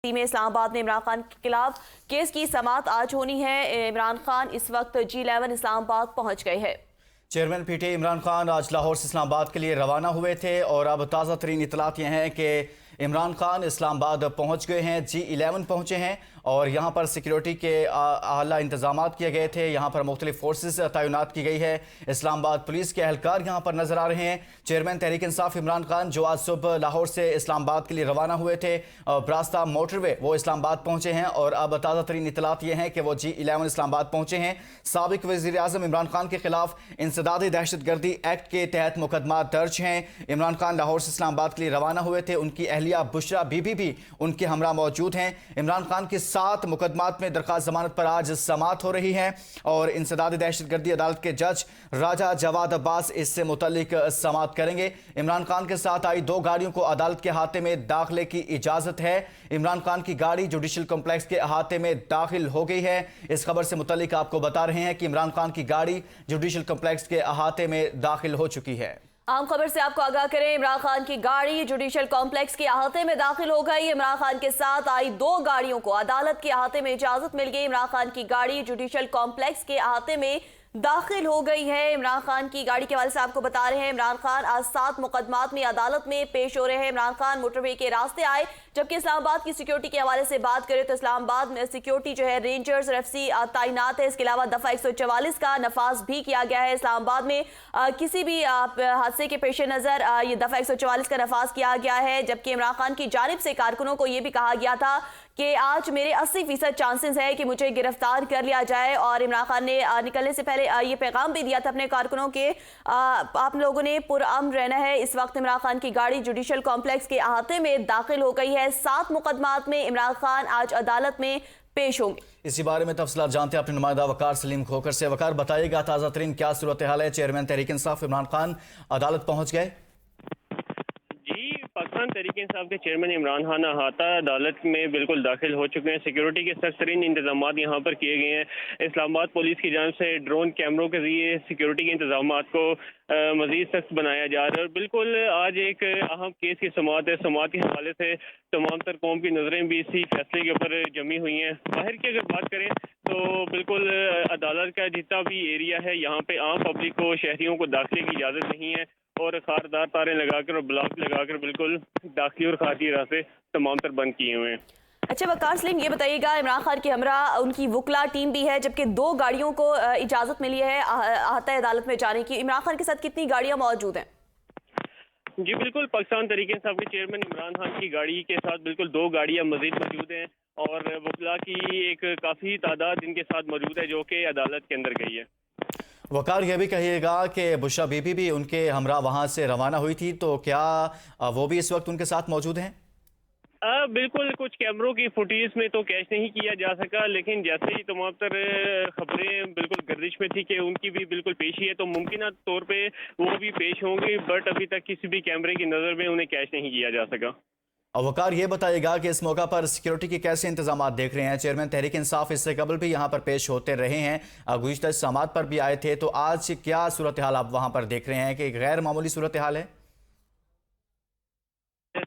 میں اسلام آباد میں عمران خان کے خلاف کیس کی سماعت آج ہونی ہے۔ عمران خان اس وقت G11 اسلام آباد پہنچ گئے ہیں۔ Chairman P T I Imran Khan آج لاہور سے اسلام آباد کے لیے روانہ ہوئے تھے اور اب تازہ ترین اطلاعات یہ ہیں کہ عمران خان اسلام آباد پہنچ گئے ہیں، G11 پہنچے ہیں اور یہاں پر سیکیورٹی کے اعلیٰ انتظامات کیے گئے تھے۔ یہاں پر مختلف فورسز تعینات کی گئی ہے۔ اسلام آباد پولیس کے اہلکار یہاں پر نظر آ رہے ہیں۔ چیئرمین تحریک انصاف عمران خان جو آج صبح لاہور سے اسلام آباد کے لیے روانہ ہوئے تھے براستہ موٹر وے وہ اسلام آباد پہنچے ہیں اور اب تازہ ترین اطلاعات یہ ہیں کہ وہ G11 اسلام آباد پہنچے ہیں۔ سابق وزیر اعظم عمران خان کے خلاف انسدادی دہشت گردی ایکٹ کے تحت مقدمات درج ہیں۔ عمران خان لاہور سے اسلام آباد کے لیے روانہ ہوئے تھے، ان کی اہلیہ بشرا بی بی بھی ان کے ہمراہ موجود ہیں۔ عمران خان کے 7 مقدمات میں درخواست ضمانت پر آج سماعت ہو رہی ہے اور انسداد دہشت گردی عدالت کے جج راجہ جواد عباس اس سے متعلق سماعت کریں گے۔ عمران خان کے ساتھ آئی 2 گاڑیوں کو عدالت کے احاطے میں داخلے کی اجازت ہے۔ عمران خان کی گاڑی جوڈیشل کمپلیکس کے احاطے میں داخل ہو گئی ہے۔ اس خبر سے متعلق آپ کو بتا رہے ہیں کہ عمران خان کی گاڑی جوڈیشل کمپلیکس کے احاطے میں داخل ہو چکی ہے۔ عام خبر سے آپ کو آگاہ کریں، عمران خان کی گاڑی جوڈیشل کمپلیکس کے احاطے میں داخل ہو گئی۔ عمران خان کے ساتھ آئی 2 گاڑیوں کو عدالت کے احاطے میں اجازت مل گئی۔ عمران خان کی گاڑی جوڈیشل کمپلیکس کے احاطے میں داخل ہو گئی ہے۔ عمران خان کی گاڑی کے حوالے سے آپ کو بتا رہے ہیں، عمران خان آج 7 مقدمات میں عدالت میں پیش ہو رہے ہیں۔ عمران خان موٹر وے کے راستے آئے، جبکہ اسلام آباد کی سیکیورٹی کے حوالے سے بات کریں تو اسلام آباد میں سیکیورٹی جو ہے رینجرز اور FC تعینات ہے۔ اس کے علاوہ دفعہ 144 کا نفاذ بھی کیا گیا ہے۔ اسلام آباد میں کسی بھی حادثے کے پیش نظر یہ دفعہ 144 کا نفاذ کیا گیا ہے، جبکہ عمران خان کی جانب سے کارکنوں کو یہ بھی کہا گیا تھا کہ آج میرے 80% چانسز ہے کہ مجھے گرفتار کر لیا جائے، اور عمران خان نے نکلنے سے پہلے یہ پیغام بھی دیا تھا اپنے کارکنوں کے آپ لوگوں نے پرامن رہنا ہے۔ اس وقت عمران خان کی گاڑی جوڈیشل کمپلیکس کے احاطے میں داخل ہو گئی ہے۔ 7 مقدمات میں عمران خان آج عدالت میں پیش ہوں گے۔ اسی بارے میں تفصیلات جانتے ہیں اپنے نمائندہ وقار سلیم کھوکر سے۔ وقار، بتائیے گا تازہ ترین کیا صورتحال ہے؟ چیئرمین تحریک انصاف عمران خان عدالت پہنچ گئے؟ پاکستان تحریک انصاف کے چیئرمین عمران خان احاطہ عدالت میں بالکل داخل ہو چکے ہیں۔ سیکیورٹی کے سخت ترین انتظامات یہاں پر کیے گئے ہیں۔ اسلام آباد پولیس کی جانب سے ڈرون کیمروں کے ذریعے سیکیورٹی کے انتظامات کو مزید سخت بنایا جا رہا ہے، اور بالکل آج ایک اہم کیس کی سماعت ہے۔ سماعت کے حوالے سے تمام تر قوم کی نظریں بھی اسی فیصلے کے اوپر جمی ہوئی ہیں۔ باہر کی اگر بات کریں تو بالکل عدالت کا جتنا بھی ایریا ہے یہاں پہ عام پبلک کو، شہریوں کو داخلے کی اجازت نہیں ہے، اور خاردار تاریں لگا کر اور بلاک لگا کر بالکل داخلی اور خارجی راستے تمام تر بند کیے ہوئے ہیں۔ اچھا وقار سلیم، یہ بتائیے گا، عمران خان کے ہمراہ ان کی وکلا ٹیم بھی ہے، جبکہ 2 گاڑیوں کو اجازت ملی ہے احاطہ عدالت میں جانے کی۔ عمران خان کے ساتھ کتنی گاڑیاں موجود ہیں؟ جی بالکل، پاکستان تحریک انصاف کے چیئرمین عمران خان کی گاڑی کے ساتھ بالکل 2 گاڑیاں مزید موجود ہیں، اور وکلا کی ایک کافی تعداد ان کے ساتھ موجود ہے جو کہ عدالت کے اندر گئی ہے۔ وقار، یہ بھی کہیے گا کہ بشرا بی بی بھی ان کے ہمراہ وہاں سے روانہ ہوئی تھی، تو کیا وہ بھی اس وقت ان کے ساتھ موجود ہیں؟ بالکل، کچھ کیمروں کی فوٹیج میں تو کیچ نہیں کیا جا سکا، لیکن جیسے ہی تمام تر خبریں بالکل گردش میں تھی کہ ان کی بھی بالکل پیشی ہے، تو ممکنہ طور پہ وہ بھی پیش ہوں گے، بٹ ابھی تک کسی بھی کیمرے کی نظر میں انہیں کیچ نہیں کیا جا سکا۔ وقار، یہ بتائیے گا کہ اس موقع پر سیکیورٹی کے کیسے انتظامات دیکھ رہے ہیں؟ چیئرمین تحریک انصاف اس سے قبل بھی یہاں پر پیش ہوتے رہے ہیں، گزشتہ سماعت پر بھی آئے تھے، تو آج کیا صورتحال آپ وہاں پر دیکھ رہے ہیں کہ غیر معمولی صورتحال ہے؟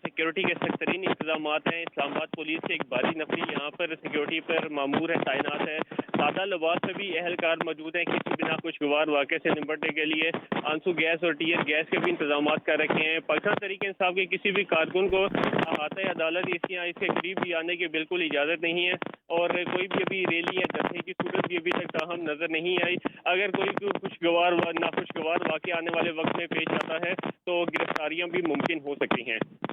سیکیورٹی کے سخت ترین انتظامات ہیں۔ اسلام آباد پولیس سے ایک بھاری نفری یہاں پر سیکیورٹی پر مامور ہے، تعینات ہے۔ سادہ لباس میں بھی اہلکار موجود ہیں، کسی بنا خوشگوار واقعے سے نمٹنے کے لیے آنسو گیس اور ٹیئر گیس کے بھی انتظامات کر رکھے ہیں۔ پاکستان تحریک انصاف کے کسی بھی کارکن کو احاطہ عدالت اس کے قریب بھی آنے کی بالکل اجازت نہیں ہے، اور کوئی بھی ابھی ریلی یا جلسے کی صورت بھی ابھی تک تاہم نظر نہیں آئی۔ اگر کوئی خوشگوار ناخوشگوار واقعہ آنے والے وقت میں پیش آتا ہے تو گرفتاریاں بھی ممکن ہو سکتی ہیں۔